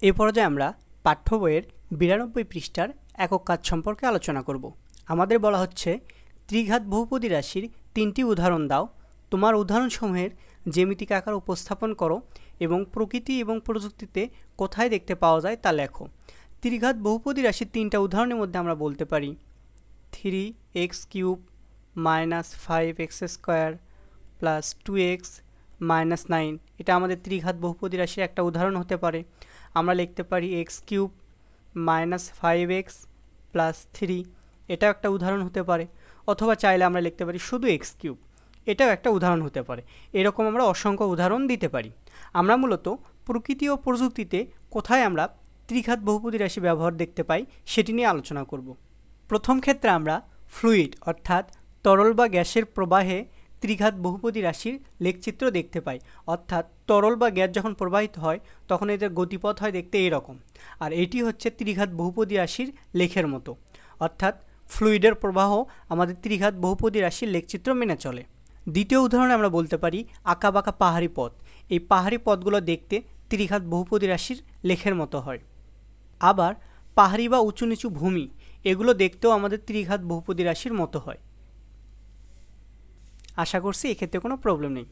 এই পর্যায়ে আমরা পাঠ্য বইয়ের 92 পৃষ্ঠার একক কাজ সম্পর্কে আলোচনা করব। আমাদের বলা হচ্ছে ত্রিঘাত বহুপদী রাশির 3টি উদাহরণ দাও, তোমার উদাহরণসমূহের জ্যামিতিক আকার উপস্থাপন করো এবং প্রকৃতি এবং প্রযুক্তিতে কোথায় দেখতে পাওয়া যায় তা লেখো। ত্রিঘাত বহুপদী রাশির 3টা উদাহরণের মধ্যে আমরা বলতে পারি 3x³ - 5x² + 2x - 9, এটা আমাদের ত্রিঘাত বহুপদী রাশির একটা উদাহরণ হতে পারে। আমরা লিখতে পারি x³ - 5x + 3, এটাও একটা উদাহরণ হতে পারে। অথবা চাইলে আমরা লিখতে পারি শুধু x³, এটাও একটা উদাহরণ হতে পারে। এরকম আমরা অসংখ্য উদাহরণ দিতে পারি। আমরা মূলত প্রকৃতি ও প্রযুক্তিতে কোথায় আমরা ত্রিঘাত বহুপদী রাশি ব্যবহার দেখতে পাই সেটি নিয়ে আলোচনা করব। প্রথম ক্ষেত্রে আমরা ফ্লুইড অর্থাৎ তরল বা গ্যাসের প্রবাহে ত্রিঘাত বহুপদী রাশির লেখচিত্র দেখতে পাই। অর্থাৎ তরল বা গ্যাস যখন প্রবাহিত হয় তখন এদের গতিপথ হয় দেখতে এরকম, আর এটি হচ্ছে ত্রিঘাত বহুপদী রাশির লেখের মতো। অর্থাৎ ফ্লুইডের প্রবাহ আমাদের ত্রিঘাত বহুপদী রাশির লেখচিত্র মেনে চলে। দ্বিতীয় উদাহরণে আমরা বলতে পারি আঁকাবাঁকা পাহাড়ি পথ। এই পাহাড়ি পথগুলো দেখতে ত্রিঘাত বহুপদী রাশির লেখের মতো হয়। আবার পাহাড়ি বা উঁচু নিচু ভূমি, এগুলো দেখতেও আমাদের ত্রিঘাত বহুপদী রাশির মতো হয়। আশা করছি এক্ষেত্রে কোনো প্রবলেম নেই।